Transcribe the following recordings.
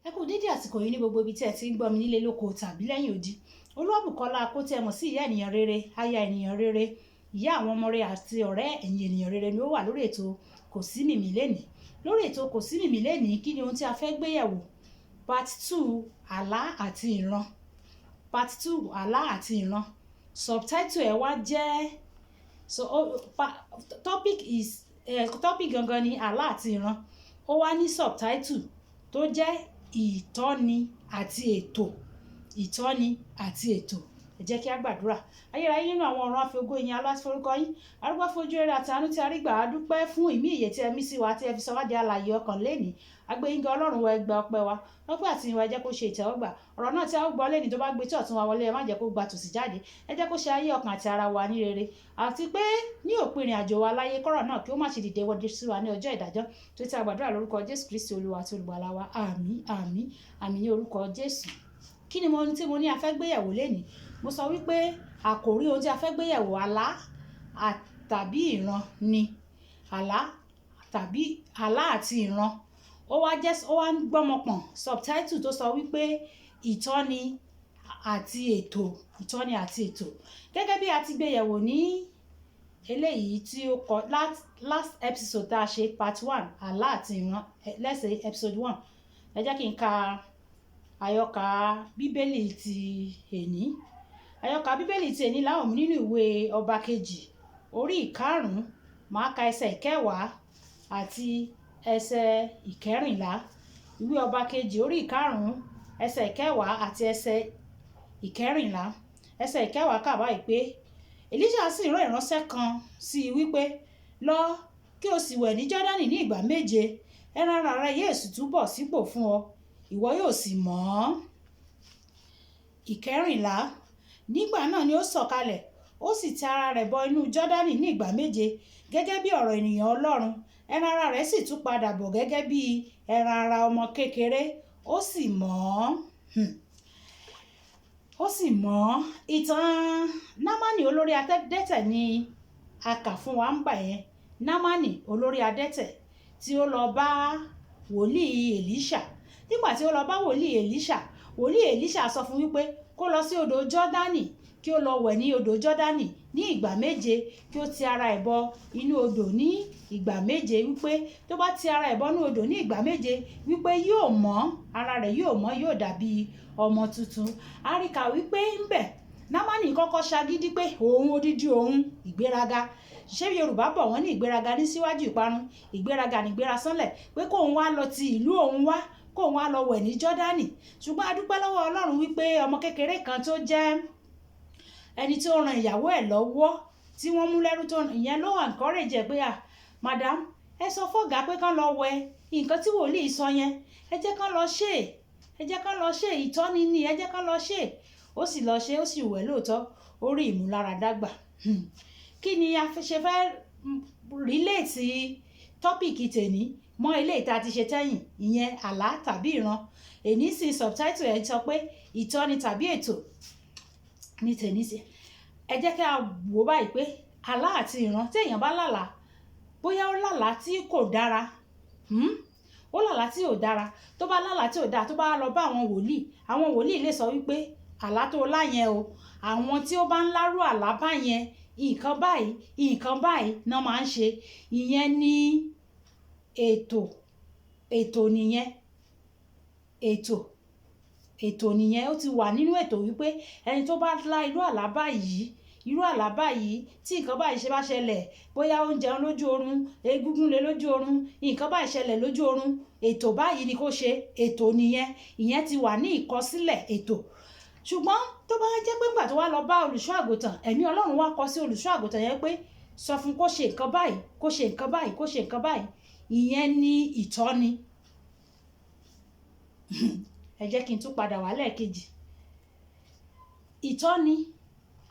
Ẹ kú dédé àsìkò yìí ní gbogbo ibi tí ẹ ti ń gbọ́ mi nílé lóko tàbí lẹ́yìn odi. Olúwàbùkọ́lá Akótẹ́mọ̀ sí ìyá ènìyàn rere, aya ènìyàn rere, ìyá àwọn ọmọ rere àti ọ̀rẹ́ ẹ̀yin ènìyàn rere ni ó wà lórí ètò Kò sí mìmí lénìí. Lórí ètò Kò sí mìmí lénìí, kí ni ohun tí a fẹ́ gbé yẹ̀wò? Part 2 àlá àti ìran. Part 2 àlá àti ìran. Subtitle ẹ̀ wá jẹ́ topic gangan ni àlá àti ìran. Ó wá ní subtitle tó jẹ́ ìtọ́ni àti ètò. Ìtọ́ni àti ètò. Ẹ jẹ́ kí a gbàdúrà. Ayérayé nínú àwọn ọ̀run àfẹ́gó yín aláforúkọ yín. Arúgbó fojú rere àti àánú tí a rí gbà á dúpẹ́ fún ìmí ìyè tí ẹ mí sí wa tí ẹ fi sọ wá di alààyè ọkàn lénìí. Agbẹ́yìnga Ọlọ́run wa, ẹ gba ọpẹ́ wa. Ọpẹ́ àti ìyìn wa ẹ jẹ́ kó ṣe ìtẹ́wọ́gbà. Ọ̀rọ̀ náà tí a ó gbọ́ lénìí tó bá gbé tí ọ̀tún wa wọlé, ẹ má jẹ́ kó gba tòsì jáde. Ẹ jẹ́ kó ṣe ayé ọkàn àti ara wa ní rere. Àti pé ní òpin ìrìn àjò wa láyé, kọ́rọ̀ náà kí ó má ṣe dìde wọdé sí wa ní ọjọ́ ìdájọ́. Tó ti a gbàdúrà lórúkọ Jésù Kristi Olúwa àti Olùgbàlà wa. Àmín, àmín, àmín ní orúkọ Jésù. Kí ni tí mo ní a fẹ́ gbé yẹ̀wò lénìí? Mo sọ wípé àkòrí ohun tí a fẹ́ gbé yẹ̀wò àlá tàbí ìran ni. Àlá àti ìran. Ó wá ń gbọ́mọpọ̀n subtitle tó sọ wípé ìtọ́ni àti ètò. Ìtọ́ni àti ètò. Gẹ́gẹ́ bí a ti gbé yẹ̀wò ní eléyìí tí ó kọ last episode tá a ṣe part 1 àlá àti ìran, let's say episode 1. Ẹ jẹ́ kí n ka àyọkà bíbélì ti èní. Àyọkà bíbélì ti èní láwọn mú nínú ìwé ọba kejì orí 5, máa ka ẹsẹ̀ 10 àti ẹsẹ̀ 14. Ìwé ọba kejì orí 5 ẹsẹ̀ 10 àti ẹsẹ̀ 14. Ẹsẹ̀ 10 kà báyìí pé Èlíṣà sì rán ìránṣẹ́ kan sí i wípé, lọ kí o sì wẹ̀ ní Jọ́dánì ní ìgbà 7, ẹran ara rẹ yóò sì túbọ̀ sípò fún ọ, ìwọ yóò sì mọ́. 14. Nígbà náà ni ó sọ̀kalẹ̀, ó sì ti ara rẹ̀ bọ inú Jọ́dánì ní ìgbà 7 gẹ́gẹ́ bí ọ̀rọ̀ ènìyàn Ọlọ́run. Ẹran ara rẹ̀ sì tún padà bọ̀ gẹ́gẹ́ bí ẹran ara ọmọ kékeré, ó sì mọ́. Ó sì mọ́. Ìtàn Námánì olórí adẹ́tẹ̀ ni a kà fún wa ń gbà yẹn. Námánì olórí adẹ́tẹ̀ tí ó lọ bá wòlíì Èlíṣà. Nígbà tí ó lọ bá wòlíì Èlíṣà sọ fún wípé kó lọ sí odò Jọ́dánì, kí ó lọ wẹ̀ ní odò Jọ́dánì ní ìgbà 7, kí ó ti ara ẹ̀ bọ inú odò ní ìgbà 7, wípé tó bá ti ara ẹ̀ bọ inú odò ní ìgbà 7 wípé yóò mọ́, ara rẹ̀ yóò mọ́, yóò dàbí ọmọ tuntun. A rí kà wípé ńbẹ̀ Námánì kọ́kọ́ ṣagídí pé òun odidi òun ìgbéraga. Ṣé Yorùbá bọ̀ wọ́n ní ìgbéraga ní síwájú ìparun, ìgbéraga ní ìgbéra sánlẹ̀, pé kóun wá lọ ti ìlú òun wá, kóun wá lọ wẹ̀ ní Jọ́dánì. Ṣùgbọ́n a dúpẹ́ lọ́wọ́ Ọlọ́run wípé ọmọ kékeré kan tó jẹ́ ẹni tí ó ran ìyàwó ẹ̀ lọ́wọ́ tí wọ́n mú lẹ́rú, tó ìyẹn ló encourage ẹ̀ pé madam, ẹ sọ fọ́gà pé kán lọ wẹ̀ nǹkan tí wòlíì sọ yẹn, ẹ jẹ́ kán lọ ṣe, ìtọ́ni ni, ẹ jẹ́ kán lọ ṣe. Ó sì lọ ṣe, ó sì wẹ̀ lóòótọ́, ó rí ìmúláradá gbà. Kí ni a ṣe fẹ́ relate tọ́pìkì tèní mọ́ ilé ìta ti ṣe tẹ́yìn, ìyẹn àlá tàbí ìran. Èní sì subtitle ẹ̀ sọ pé ìtọ́ni tàbí ètò ní tèní sí. Ẹ jẹ́ kí a wò báyìí pé àlá àti ìran, tí èèyàn bá lálàá, bóyá ó lálàá tí kò dára, ó lálàá tí ò dára, tó bá lálàá tí ò dára, tó bá lọ bá àwọn wòlíì lè sọ wípé àlá tó lá yẹn o, àwọn tí ó bá ń lárú àlá bá yẹn, nǹkan báyìí náà máa ń ṣe. Ìyẹn ni ètò nìyẹn. Ètò nìyẹn. Ó ti wà nínú ètò wípé ẹni tó bá lá irú àlá báyìí tí nǹkan báyìí ṣe bá ṣẹlẹ̀, bóyá ó ń jẹun lójú oorun, egúngún lé lójú oorun, nǹkan báyìí ṣẹlẹ̀ lójú oorun, ètò báyìí ni kó ṣe. Ètò nìyẹn. Ìyẹn ti wà ní ìkọsílẹ̀ ètò. Ṣùgbọ́n tó bá jẹ́ pé nígbà tó wá lọ bá olùṣọ́ àgùntàn, ẹ̀mí Ọlọ́run wá kọ sí olùṣọ́ àgùntàn yẹn pé sọ fún kó ṣe nǹkan báyìí, kó ṣe nǹkan báyìí, kó ṣe nǹkan báyìí. Ìyẹn ni ìtọ́ni. Ẹ jẹ́ kí n tún padà wá lẹ́ẹ̀kejì. Ìtọ́ni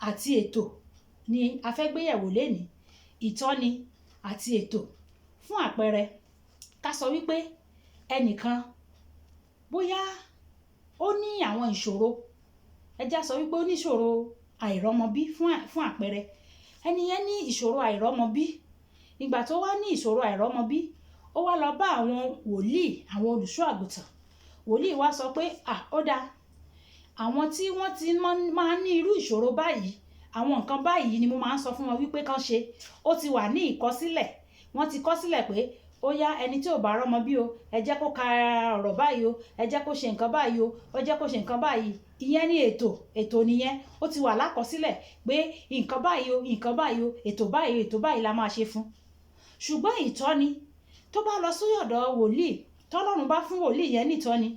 àti ètò ni a fẹ́ gbé yẹ̀wò lénìí. Ìtọ́ni àti ètò. Fún àpẹẹrẹ, ká sọ wípé ẹnìkan bóyá ó ní àwọn ìṣòro, ẹ já sọ wípé ó ní ìṣòro àìrọ́mọbí fún àpẹẹrẹ. Ẹni yẹn ní ìṣòro àìrọ́mọbí. Ìgbà tó wá ní ìṣòro àìrọ́mọbí, ó wá lọ bá àwọn wòlíì, àwọn olùṣọ́ àgùntàn. wòlíì wá sọ pé ó dáa, àwọn tí wọ́n ti máa ń ní irú ìṣòro báyìí, àwọn nǹkan báyìí ni mo máa ń sọ fún wọn wípé kán ṣe. Ó ti wà ní ìkọsílẹ̀, wọ́n ti kọ sílẹ̀ pé ó yá ẹni tí ò bá rọ́mọ bí o, ẹ jẹ́ kó ka ọ̀rọ̀ báyìí o, ẹ jẹ́ kó ṣe nǹkan báyìí o, ẹ jẹ́ kó ṣe nǹkan báyìí. Ìyẹn ní ètò nìyẹn. Ó ti wà lákọsílẹ̀ pé nǹkan báyìí o, nǹkan báyìí o, ètò báyìí la máa ṣe fún. Ṣùgbọ́n ìtọ́ni tó bá lọ sí ọ̀dọ̀ wòlíì, tọ́lọ́run bá fún wòlíì yẹn nìtọ́ni,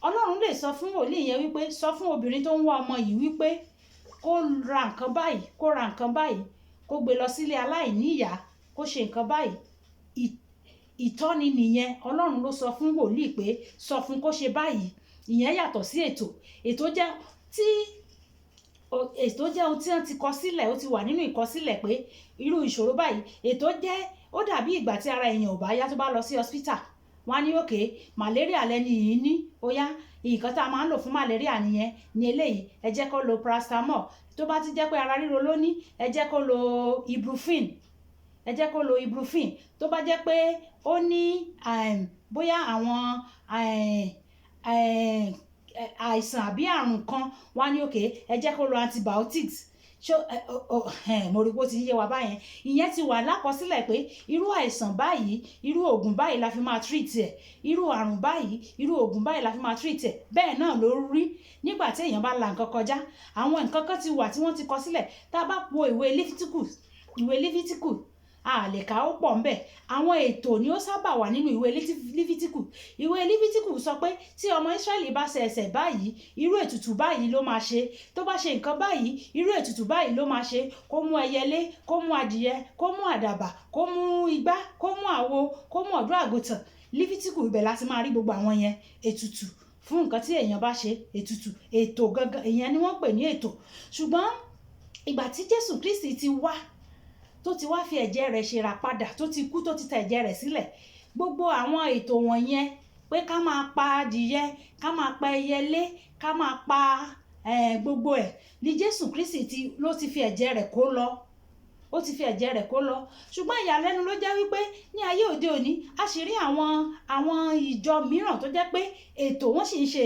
Ọlọ́run lè sọ fún wòlíì yẹn wípé sọ fún obìnrin tó ń wá ọmọ yìí wípé kó ra nǹkan báyìí, kó ra nǹkan báyìí, kó gbé lọ sílé aláìní ìyá, kó ṣe nǹkan báyìí. Ìtọ́ni nìyẹn. Ọlọ́run ló sọ fún wòlíì pé sọ fún kó ṣe báyìí. Ìyẹn yàtọ̀ sí ètò. Ètò jẹ́ ohun tí wọ́n ti kọ sílẹ̀, ó ti wà nínú ìkọsílẹ̀ pé irú ìṣòro báyìí. Ètò jẹ́, ó dàbí ìgbà tí ara èèyàn ò bá yá tó bá lọ sí hospital. Wọ́n á ní òkè malaria lẹ́ni yìí ní, ó yá nǹkan tá a máa ń lò fún malaria nìyẹn ní eléyìí, ẹ jẹ́ kó lo paracetamol. Tó bá ti jẹ́ pé ara ríro ló ní, ẹ jẹ́ kó lo ibuprofen, ẹ jẹ́ kó lo ibuprofen. Tó bá jẹ́ pé ó ní bóyá àwọn àìsàn àbí àrùn kan, wọ́n á ní òkè ẹ jẹ́ kó lo antibiotics. Mo rí pé ó ti yé wa báyẹn. Ìyẹn ti wà lákọsílẹ̀ pé irú àìsàn báyìí, irú oògùn báyìí la fi máa treat ẹ̀, irú àrùn báyìí, irú oògùn báyìí la fi máa treat ẹ̀. Bẹ́ẹ̀ náà ló rí nígbà tí èèyàn bá la nǹkan kọjá. Àwọn nǹkan kan ti wà tí wọ́n ti kọ sílẹ̀. Tá a bá po ìwé Lífítíkù, a lè kà ó pọ̀ ńbẹ̀. Àwọn ètò ni ó sábà wà nínú ìwé Lífítíkù. Ìwé Lífítíkù sọ pé tí ọmọ Ísírẹ́lì bá ṣe ẹ̀ṣẹ̀ báyìí, irú ètùtù báyìí ló máa ṣe. Tó bá ṣe nǹkan báyìí, irú ètùtù báyìí ló máa ṣe. Kó mú ẹyẹlé, kó mú adìyẹ, kó mú àdàbà, kó mú igbá, kó mú àwo, kó mú ọ̀dọ́ àgùntàn. Lífítíkù ibẹ̀ láti máa rí gbogbo àwọn yẹn. Ètùtù fún nǹkan tí èèyàn bá ṣe, ètùtù, ètò gangan, ìyẹn ni wọ́n pè ní ètò. Ṣùgbọ́n ìgbà tí Jésù Kristi ti wá, tó ti wá fi ẹ̀jẹ̀ rẹ̀ ṣe ìràpadà, tó ti kú, tó ti ta ẹ̀jẹ̀ rẹ̀ sílẹ̀, gbogbo àwọn ètò wọ̀nyẹn pé ká máa pa adìyẹ, ká máa pa ẹyẹlé, ká máa pa gbogbo ẹ̀ ni Jésù Kristi ló ti fi ẹ̀jẹ̀ rẹ̀ kó lọ. Ó ti fi ẹ̀jẹ̀ rẹ̀ kó lọ. Ṣùgbọ́n ìyàlẹ́nu ló jẹ́ wípé ní ayé òde òní a sì rí àwọn ìjọ mìíràn tó jẹ́ pé ètò, wọ́n sì ń ṣe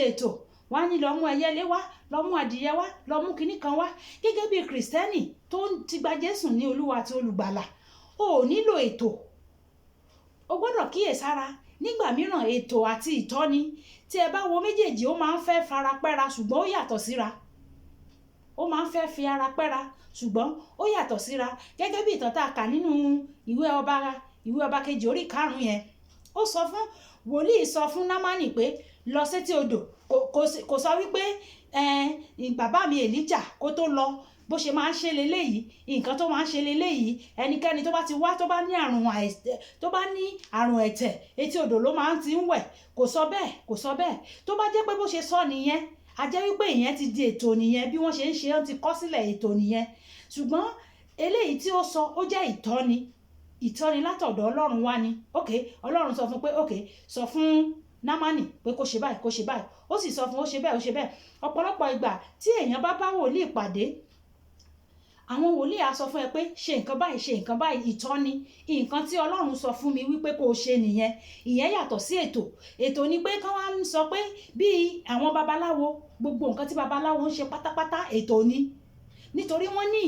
ètò. Wọ́n á ní lọ mú ẹyẹlé wá, lọ mú adìyẹ wá, lọ mú kinní kan wá. Gẹ́gẹ́ bí Kristẹni tó ti gba Jésù ní Olúwa àti Olùgbàlà, o ò nílò ètò. O gbọ́dọ̀ kíyèsára. Nígbà mìíràn ètò àti ìtọ́ni, tí ẹ bá wo méjèèjì, ó máa ń fẹ́ fara pẹ́ra ṣùgbọ́n ó yàtọ̀ síra. Ó máa ń fẹ́ fi ara pẹ́ra ṣùgbọ́n ó yàtọ̀ síra. Gẹ́gẹ́ bí ìtàn tá a kà nínú ìwé ọba kejì orí 5 yẹn. Ó sọ fún wòlíì, sọ fún Námánì pé lọ sétí odò. Kò sọ wípé bàbá mi Èlíjà kó tó lọ bó ṣe máa ń ṣe leléyìí, nǹkan tó máa ń ṣe leléyìí. Ẹnikẹ́ni tó bá ti wá, tó bá ní àrùn ẹ̀tẹ̀, etí odò ló máa ń ti ń wẹ̀. Kò sọ bẹ́ẹ̀. Tó bá jẹ́ pé bó ṣe sọ nìyẹn, a jẹ́ wípé ìyẹn ti di ètò nìyẹn. Bí wọ́n ṣe ń ṣe, wọ́n ti kọ sílẹ̀ ètò nìyẹn. Ṣùgbọ́n eléyìí tí ó sọ, ó jẹ́ ìtọ́ni látọ̀dọ̀ Ọlọ́run wá ni. Ọlọ́run sọ fún pé sọ fún Námánì pé kó ṣe báyìí, kó ṣe báyìí. Ó sì sọ fún, ó ṣe bẹ́ẹ̀. Ọ̀pọ̀lọpọ̀ ìgbà tí èèyàn bá wòlíì pàdé, àwọn wòlíì á sọ fún ẹ pé ṣe nǹkan báyìí, ṣe nǹkan báyìí. Ìtọ́ni, nǹkan tí Ọlọ́run sọ fún mi wípé kó o ṣe nìyẹn. Ìyẹn yàtọ̀ sí ètò. Ètò ni pé kán wá ń sọ pé bí àwọn babaláwo, gbogbo nǹkan tí babaláwo ń ṣe pátápátá ètò ni. Nítorí wọ́n ní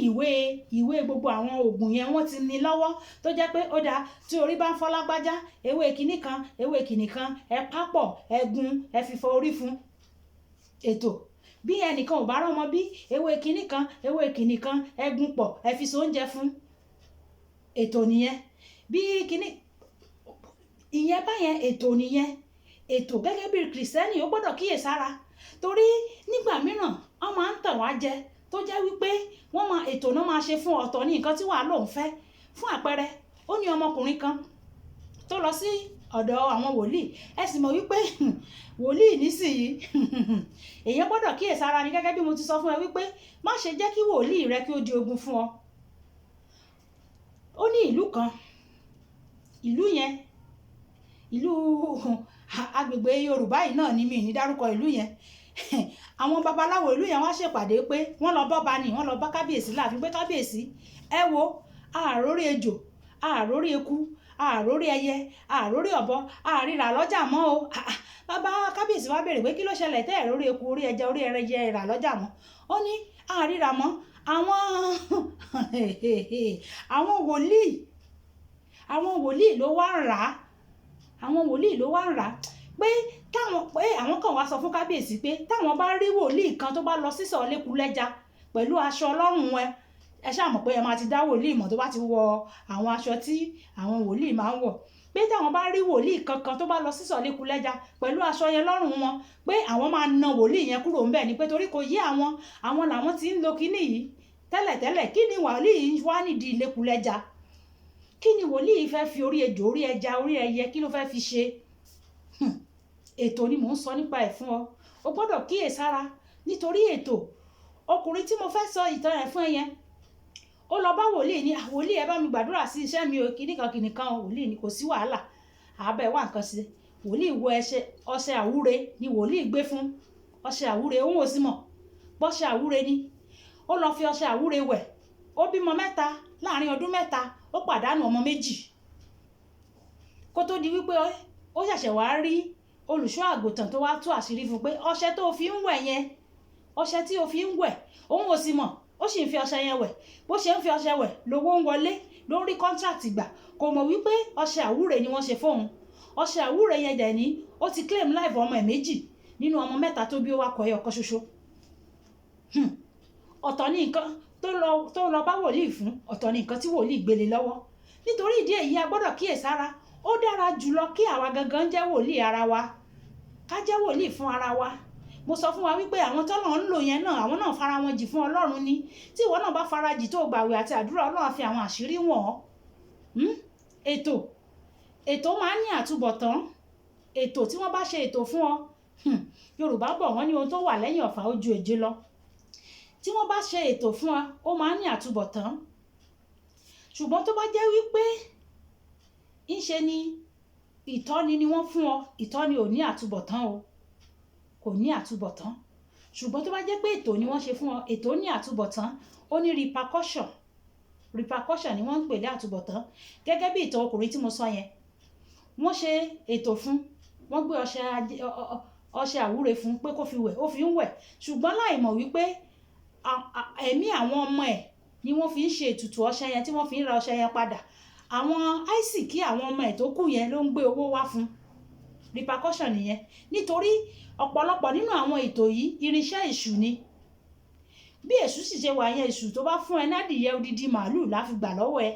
ìwé gbogbo àwọn oògùn yẹn, wọ́n ti ní lọ́wọ́, tó jẹ́ pé ó dáa tí orí bá ń fọ́ lágbájá, ewé kìíní kan ẹ pápọ̀, ẹ gún, ẹ fi fọ orí fún. Ètò. Bí ẹnìkan ò bá rọ́mọ bí, ewé kìíní kan ẹ gún pọ̀, ẹ fi sóúnjẹ fún. Ètò nìyẹn. Bí kìíní ìyẹn báyẹn, ètò nìyẹn. Ètò gẹ́gẹ́ bí Kristẹni ó gbọ́dọ̀ kíyèsára. Torí nígbà mìíràn wọ́n máa ń tàn wá jẹ, tó jẹ́ wípé ètò náà máa ṣe fún ọ̀tọ̀ ní nǹkan tí wàá lòun fẹ́. Fún àpẹẹrẹ, ó ní ọmọkùnrin kan tó lọ sí ọ̀dọ̀ àwọn wòlíì. Ẹ sì mọ̀ wípé wòlíì nísìnyí èèyàn gbọ́dọ̀ kíyèsára ni. Gẹ́gẹ́ bí mo ti sọ fún ẹ wípé má ṣe jẹ́ kí wòlíì rẹ kí ó di ogun fún ọ. Ó ní ìlú kan, ìlú yẹn, ìlú agbègbè Yorùbá yìí náà ni, mi ní dárúkọ ìlú yẹn. Àwọn babaláwo ìlú yẹn wá ṣèpàdé pé wọ́n lọ bọ́ba ni, wọ́n lọ bá kábíyèsí láàfin pé kábíyèsí, ẹ wo àrórí ejò, àrórí eku, àrórí ẹyẹ àrórí ọ̀bọ àrírà lọ́jà mọ́ o. Bàbá kábíyèsí wá béèrè pé kí ló ṣẹlẹ̀ tẹ́ ẹ̀ rórí eku orí ẹja orí ẹrẹjẹ rà lọ́jà mọ́. Ó ní àrírà mọ́ àwọn wòlíì ló wá ń rà á, àwọn wòlíì ló wá ń rà á pé àwọn kan wá sọ fún kábíyèsí pé táwọn bá rí wòlíì kan tó bá lọ sísọ̀ lẹ́kulẹ́ja pẹ̀lú aṣọ ọlọ́run ẹ ṣáà mọ̀ pé ẹ máa ti dá wòlíì mọ̀ tó bá ti wọ àwọn aṣọ tí àwọn wòlíì máa ń wọ̀, pé táwọn bá rí wòlíì kankan tó bá lọ sísọ̀ lẹ́kulẹ́ja pẹ̀lú aṣọ yẹn lọ́rùn wọn pé àwọn máa na wòlíì yẹn kúrò ńbẹ̀ ni pé torí kò yé àwọn làwọn ti ń lo kinní yìí tẹ́lẹ̀tẹ́lẹ̀. Kí ni wòlíì wá nídìí lẹ́kulẹ́ja? Kí ni wòlíì fẹ́ fi orí ejò orí ẹja orí ẹyẹ kí ló fẹ́ fi ṣe? Ètò ni mò ń sọ nípa ẹ̀ fún ọ, o gbọ́dọ̀ kíyèsára nítorí ètò. Ọkùnrin tí mo fẹ́ sọ ìtàn ẹ̀ fún ẹ yẹn ó lọ bá wòlíì ní wòlíì ẹ bá mi gbàdúrà sí iṣẹ́ mi o kìnnìkan wòlíì ní kò sí wàhálà àbẹ̀ wà nǹkan sí. Wòlíì wọ ọṣẹ àwúre ni wòlíì gbé fún, ọṣẹ àwúre òun ò sí mọ̀ bọ́ṣẹ àwúre ni. Ó lọ fi ọṣẹ àwúre wẹ̀, ó bímọ 3 láàrin ọdún 3 ó pàdánù ọmọ 2 kó tó di wípé ó ṣẹ̀ṣẹ̀ wá rí olùṣọ́ àgùntàn tó wá tú àṣírí fún pé ọṣẹ tó fi ń wẹ̀ yẹn, ọṣẹ tí o fi ń wẹ̀ òun ò sì mọ̀, ó sì ń fi ọṣẹ yẹn wẹ̀. Bó ṣe ń fi ọṣẹ wẹ̀ lówó ń wọlé ló ń rí contract gbà, kò mọ̀ wípé ọṣẹ àwúre ni wọ́n ṣe fóun. Ọṣẹ àwúre yẹn dẹ̀ ní ó ti claim life ọmọ ẹ̀ 2 nínú ọmọ 3 tó bí ó wá kọ ẹyọ kan ṣoṣo. Ọ̀tọ̀ ní nǹkan tó lọ bá wòlíì fún, ọ̀tọ̀ ní nǹkan tí wòlíì gbélé lọ́wọ́. Nítorí ìdí èyí a gbọ́dọ̀ kíyèsára. Ó dára jùlọ kí àwa gangan jẹ́ wòlíì ara wa, ká jẹ́ wòlíì fún ara wa. Mo sọ fún wa wípé àwọn tọ́lọ̀ ń lò yẹn náà àwọn náà fara wọn jì fún Ọlọ́run ni. Tí ìwọ náà bá farajì tó gbàwẹ̀ àti àdúrà Ọlọ́run á fi àwọn àṣírí wọ̀n ọ́. Ètò máa ń ní àtúbọ̀tán. Ètò tí wọ́n bá ṣe ètò fún ọ, Yorùbá bọ̀ wọ́n ní ohun tó wà lẹ́yìn ọ̀fà ó ju èje lọ. Tí wọ́n bá ṣe ètò fún ọ ó máa ń ní àtúbọ̀tán. Ṣùgbọ́n tó bá jẹ́ wípé ńṣe ni ìtọ́ni ni wọ́n fún ọ, ìtọ́ni ò ní àtúbọ̀tán o, kò ní àtúbọ̀tán. Ṣùgbọ́n tó bá jẹ́ pé ètò ni wọ́n ṣe fún ọ, ètò ní àtúbọ̀tán, ó ní repercussion ni wọ́n ń pè ní àtúbọ̀tán. Gẹ́gẹ́ bí ìtàn ọkùnrin tí mo sọ yẹn, wọ́n ṣe ètò fún, wọ́n gbé ọṣẹ àwúre fún pé kó fi wẹ̀, ó fi ń wẹ̀. Ṣùgbọ́n láì mọ̀ wípé ẹ̀mí àwọn ọmọ ẹ̀ ni wọ́n fi ń ṣe ètùtù ọṣẹ yẹn tí wọ́n fi ń ra ọṣẹ yẹn padà. Àwọn àìsìkí àwọn ọmọ ẹ̀ tó kù yẹn ló ń gbé owó wá fún. Repercussion nìyẹn. Nítorí ọ̀pọ̀lọpọ̀ nínú àwọn ètò yìí irinṣẹ́ èṣù ni. Bí èṣù sì ṣe wà yẹn, èṣù tó bá fún ẹ nádìyẹ odidi màálù láfi gbà lọ́wọ́ ẹ.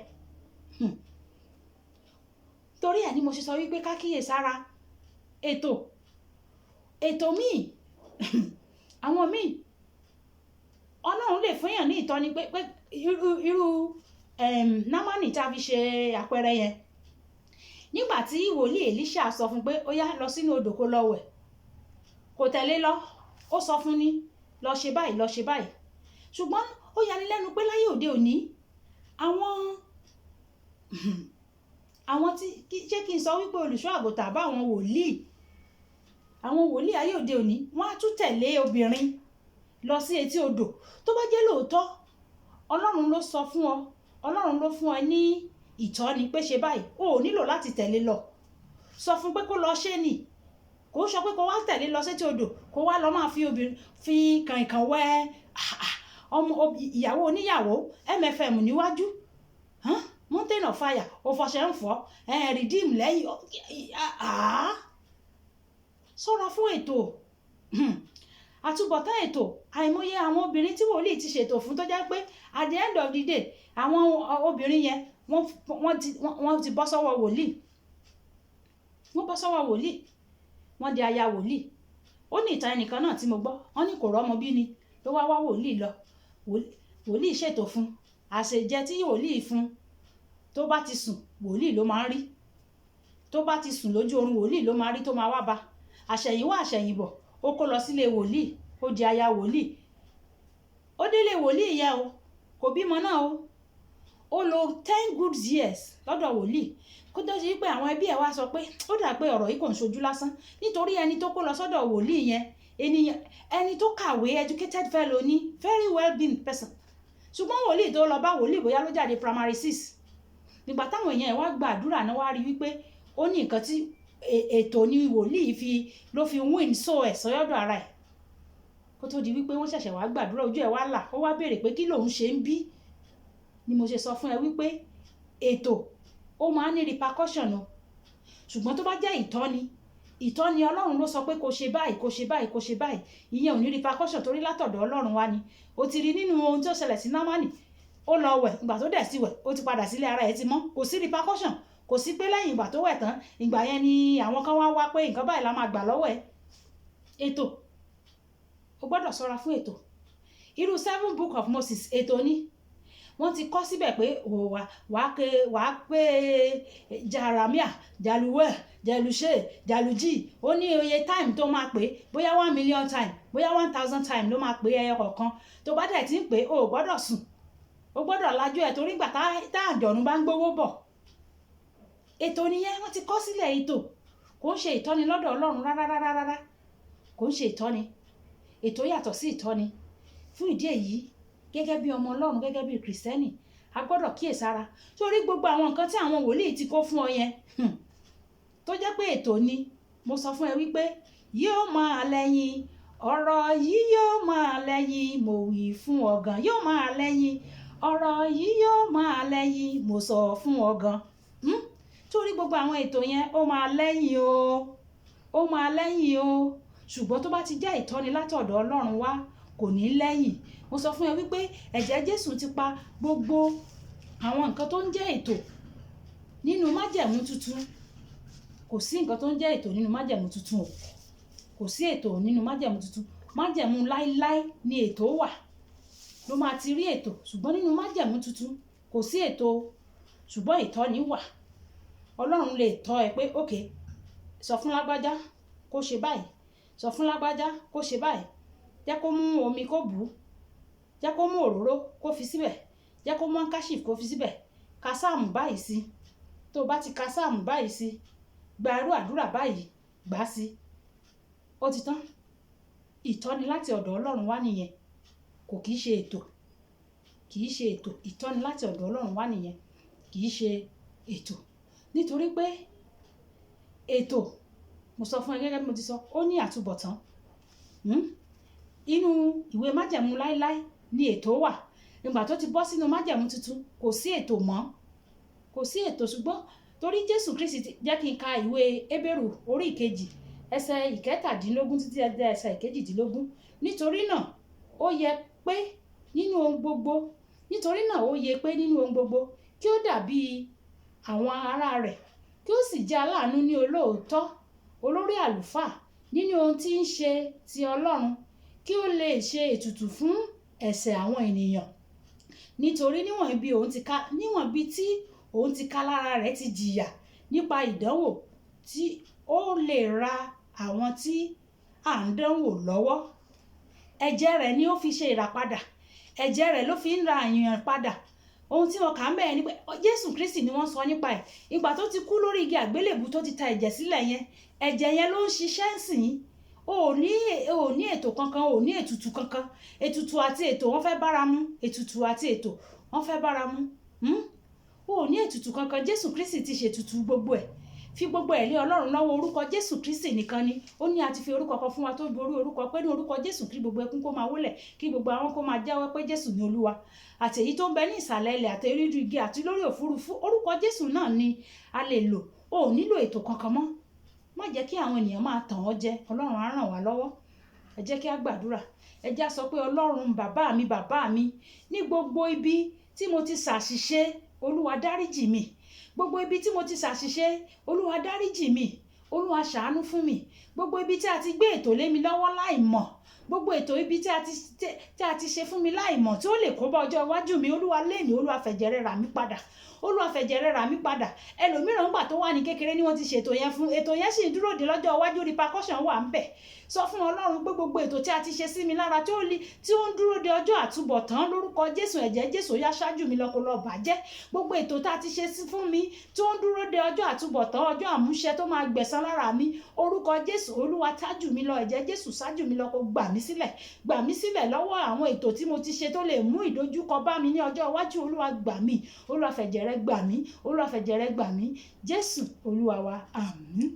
Torí ẹ̀ ni mo ṣe sọ wípé ká kíyèsára. Ètò míì àwọn míì Ọlọ́run lè fún èèyàn ní ìtọ́ni pé irú Námánì tá a fi ṣe àpẹẹrẹ yẹn. Nígbà tí wòlíì Èlíṣà sọ fún pé ó yá lọ sínú odò kó lọ wẹ̀, kò tẹ̀lé lọ, ó sọ fún ní lọ ṣe báyìí lọ ṣe báyìí. Ṣùgbọ́n ó yani lẹ́nu pé láyé òde òní àwọn tí ṣé kí n sọ wípé olùṣọ́ àgùntàn bá àwọn wòlíì ayé òde òní wọ́n á tún tẹ̀lé obìnrin lọ sí etí odò. Tó bá jẹ́ lóòótọ́ Ọlọ́run ló sọ fún ọ, Ọlọ́run ló fún ẹ ní ìtọ́ni pé ṣe báyìí, o ò nílò láti tẹ̀lé lọ. Sọ fún pé kó lọ ṣe nì, kò sọ pé kó wá tẹ̀lé lọ sétí odò kó wá lọ máa fi kànkàn wẹ ọmọ ìyàwó oníyàwó MFM níwájú, mountain of fire òfọṣẹ ń fọ redeem lẹ́yìn. Ṣọ́ra fún ètò. Àtúbọ̀tán ètò. Àìmọye àwọn obìnrin tí wòlíì ti ṣètò fún tó jẹ́ pé at the end of the day àwọn obìnrin yẹn wọ́n ti bọ́ sọ́wọ́ wòlíì. Wọ́n di aya wòlíì. Ó ní ìtàn ẹnìkan náà tí mo gbọ́, wọ́n ní kò rọ́mọ bí ni ló wá wòlíì lọ. Wòlíì ṣètò fún, àṣejẹ tí wòlíì fún tó bá ti sùn wòlíì ló máa ń rí, tó bá ti sùn lójú oorun wòlíì ló máa rí tó máa wá bá. Àṣẹ̀yìnwá àṣẹ̀yìnbọ̀ ó kó lọ sílé wòlíì, ó di aya wòlíì. Ó délé wòlíì yẹn o, kò bímọ náà o. Ó lò 10 good years lọ́dọ̀ wòlíì kó tó ṣe pé àwọn ẹbí ẹ̀ wá sọ pé ó dà pé ọ̀rọ̀ yìí kò ń ṣojú lásán. Nítorí ẹni tó kó lọ sọ́dọ̀ wòlíì yẹn ẹni tó kàwé educated fellow ni, very well being person. Ṣùgbọ́n wòlíì tó lọ bá wòlíì bóyá ló jáde primary 6 nígbà táwọn èèyàn ẹ̀ wá gba àdúrà náà wá rí wípé ó ní nǹkan tí ètò ni wòlíì ló fi win so ẹ̀ sọ́yọ́dọ̀ ara ẹ̀ kó tó di wípé wọ́n ṣẹ̀ṣẹ̀ wá gbàdúrà ojú ẹ̀ wá là ó wá béèrè pé kí lòun ṣe ń bí ni mo ṣe sọ fún ẹ wípé ètò ó máa ń ní repercussion o ṣùgbọ́n tó bá jẹ́ ìtọ́ni ọlọ́run ló sọ pé kó ṣe báyìí kó ṣe báyìí kó ṣe báyìí ìyẹn ò ní repercussion torí látọ̀dọ̀ ọlọ́run wá ni o ti rí nínú ohun tó ṣẹlẹ̀ sí Námánì ó lọ wẹ̀ ìgbà tó dẹ̀ sí wẹ̀ ó ti padà sílé ara ẹ̀ ti mọ́ kò sí repercussion kò sí pé lẹ́yìn ìgbà tó wẹ̀ tán ìgbà yẹn ni àwọn kan wá pé nǹkan báyìí la máa gbà lọ́wọ́ ẹ̀ ètò o gbọ́dọ̀ ṣọ́ra fún ètò irú 7 book of Moses ètò ni wọ́n ti kọ́ síbẹ̀ pé wàá pé Jeremiah Jaluwe Jalushe Jaluji ó ní oye time tó máa pè bóyá 1 million time bóyá 1000 time ló máa pè ẹyọ kọ̀ọ̀kan tó bá dẹ̀ ti ń pè ó gbọ́dọ̀ sùn ó gbọ́dọ̀ lajú ẹ̀ torí gbà tá àjọ̀nú bá ń gbówó bọ̀ ètò nìyẹn wọ́n ti kọ́ sílẹ̀ ètò kò ń ṣe ìtọ́ni lọ́dọ̀ Ọlọ́run rárá kò ń ṣe ìtọ́ni ètò yàtọ̀ sí ìtọ́ni fún ìdí èyí gẹ́gẹ́ bí ọmọ Ọlọ́run gẹ́gẹ́ bí kìrìsìtẹ́nì a gbọ́dọ̀ kíyèsára torí gbogbo àwọn nǹkan tí àwọn wòlíì ti kó fún ọ yẹn tó jẹ́ pé ètò ni mo sọ fún ẹ wípé yóò máa lẹ́yìn ọ̀rọ̀ yìí yóò máa lẹ́yìn mo wí fún ọ̀gàn yóò máa lẹ́yìn ọ̀rọ̀ yìí yóò máa lẹ́yìn mo sọ fún ọ̀gàn torí gbogbo àwọn ètò yẹn ó máa lẹ́yìn o ṣùgbọ́n tó bá ti jẹ́ ìtọ́ni látọ̀dọ̀ Ọlọ́run wá kò ní lẹ́yìn mo sọ fún ẹ wípé ẹ̀jẹ̀ Jésù ti pa gbogbo àwọn nǹkan tó ń jẹ́ ètò nínú májẹ̀mú tuntun kò sí nǹkan tó ń jẹ́ ètò nínú májẹ̀mú tuntun o kò sí ètò nínú májẹ̀mú tuntun májẹ̀mú láíláí ni ètò wà ló máa ti rí ètò ṣùgbọ́n nínú májẹ̀mú tuntun kò sí ètò ṣùgbọ́n ìtọ́ni wà Ọlọ́run lè tọ́ ẹ pé ok sọ fún lágbájá kó ṣe báyìí sọ fún lágbájá kó ṣe báyìí jẹ́ kó mú omi kó bù ú jẹ́ kó mú òróró kó fi síbẹ̀ jẹ́ kó mú handkerchief kó fi síbẹ̀ ka sáàmù báyìí sí tó o bá ti ka sáàmù báyìí sí gba irú àdúrà báyìí gbà sí ó ti tán ìtọ́ni láti ọ̀dọ̀ Ọlọ́run wá nìyẹn kò kìí ṣe ètò ìtọ́ni láti ọ̀dọ̀ Ọlọ́run wá nìyẹn kìí ṣe ètò nítorí pé ètò mo sọ fún ẹ gẹ́gẹ́ bí mo ti sọ ó ní àtúbọ̀tán inú ìwé májẹ̀mú láíláí ni ètò wà nígbà tó ti bọ́ sínú májẹ̀mú tuntun kò sí ètò mọ́ kò sí ètò ṣùgbọ́n torí Jésù Kristi jẹ́ kí n ka ìwé Hébérù orí 2 ẹsẹ̀ 17 títí ẹsẹ̀ 18 nítorí náà ó yẹ pé nínú ohun gbogbo kí ó dàbí àwọn ará rẹ̀ kí ó sì jẹ́ aláàánú ní olóòótọ́ olórí àlùfáà nínú ohun tí ń ṣe ti Ọlọ́run kí ó lè ṣe ètùtù fún ẹ̀ṣẹ̀ àwọn ènìyàn nítorí níwọ̀n bí tí òun ti ká lára rẹ̀ ti jìyà nípa ìdánwò tí ó lè ra àwọn tí à ń dánwò lọ́wọ́ ẹ̀jẹ̀ rẹ̀ ni ó fi ṣe ìràpadà ẹ̀jẹ̀ rẹ̀ ló fi ń ra èèyàn padà ohun tí wọn kà ń bẹ̀rẹ̀ ni pé Jésù Kristi ni wọ́n sọ nípa ẹ̀ ìgbà tó ti kú lórí igi àgbélébù tó ti ta ẹ̀jẹ̀ sílẹ̀ yẹn ẹ̀jẹ̀ yẹn ló ń ṣiṣẹ́ sìn o ò ní ètò kankan o ò ní ètùtù kankan ètùtù àti ètò wọ́n fẹ́ bára mu o ò ní ètùtù kankan Jésù Kristi ti ṣètùtù gbogbo ẹ̀ fi gbogbo ẹ̀ lé Ọlọ́run lọ́wọ́ orúkọ Jésù Kristi nìkan ni ó ní a ti fi orúkọ kan fún wa tó borí orúkọ pé ní orúkọ Jésù kí gbogbo ẹkún kó máa wólẹ̀ kí gbogbo àwọn kó máa jẹ́wọ́ pé Jésù ni Olúwa àti èyí tó ń bẹ ní ìsàlẹ̀ ilẹ̀ àti orí igi àti lórí òfurufú orúkọ Jésù náà ni a lè lò o ò nílò ètò kankan mọ́ má jẹ́ kí àwọn ènìyàn máa tàn ọ́ jẹ Ọlọ́run á ràn wá lọ́wọ́ ẹ jẹ́ kí a gbàdúrà ẹ jẹ́ á sọ pé Ọlọ́run bàbá mi ní gbogbo ibi tí mo ti ṣàṣìṣe Olúwa dáríjì mi gbogbo ibi tí mo ti ṣàṣìṣe Olúwa dáríjì mi Olúwa ṣàánú fún mi gbogbo ibi tí a ti gbé ètò lé mi lọ́wọ́ láìmọ̀ gbogbo ètò ibi tí a ti ṣe fún mi láìmọ̀ tí ó lè kó bá ọjọ́ iwájú mi Olúwa lẹ́ni Olúwa fẹ̀jẹ̀ rẹ̀ rà mí padà Olúwa fẹ̀jẹ̀ rẹ̀ rà mí padà ẹlòmíràn gbà tó wà ní kékeré ni wọ́n ti ṣètò yẹn fún ètò yẹn sì dúró de lọ́jọ́ iwájú repercussion wà ń bẹ̀ sọ fún Ọlọ́run pé gbogbo ètò tí a ti ṣe sí mi lára tí ó ń dúró de ọjọ́ àtúbọ̀tán lórúkọ Jésù ẹ̀jẹ̀ Jésù yá ṣáájú mi lọ kó lọ bàjẹ́ gbogbo ètò tá a ti ṣe sí fún mi tí ó ń dúró de ọjọ́ àtúbọ̀tán ọjọ́ àmúṣẹ tó máa gbẹ̀san lára mi orúkọ Jésù Olúwa tájú mi lọ ẹ̀jẹ̀ Jésù ṣáájú mi lọ kó gbà mí sílẹ̀ lọ́wọ́ àwọn ètò tí mo ti ṣe tó lè mú ìdojúkọ bá mi ní ọjọ́ iwájú. Olúwa gbà mí, Olúwa fẹ̀jẹ̀ rẹ gbà mí, Olúwa fẹ̀jẹ̀ rẹ gbà mí. Jésù Olúwa wa, àmín.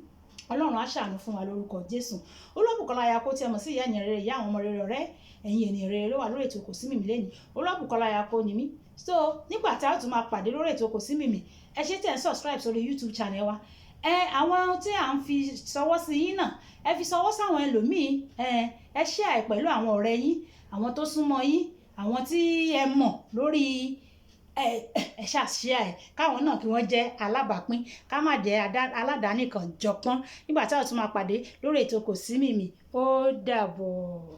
Ọlọ́run á ṣàánú fún wa lórúkọ Jésù. Olúwabùkọ́lá Ayako tí ẹ mọ̀ sí ìyá ènìyàn rere, ìyá àwọn ọmọ rere ọ̀rẹ́ ẹ̀yin ènìyàn rere ló wà lórí ètò Kò Sí Mìmí lẹ́ni. Olúwabùkọ́lá Ayako ni mí. So nígbà tí a ó tún máa pàdé lórí ètò Kò Sí Mìmí, ẹ ṣé tẹ̀ ń subscribe sórí YouTube channel wa. Àwọn tí à ń fi ṣọwọ́ sí yín náà, ẹ fi ṣọwọ́ sáwọn ẹlòmíì, ẹ share pẹ̀lú àwọn ọ̀rẹ́ yín, àwọn tó súnmọ́ yín, àwọn tí ẹ mọ̀ lórí ẹ ṣàṣìṣe káwọn náà kí wọ́n jẹ́ alábàápín, ká má jẹ́ aládàáni kan jọpọ́n. Nígbà tí a ó tún máa pàdé lórí ètò Kò Sí Mìmí, ó dàbọ̀.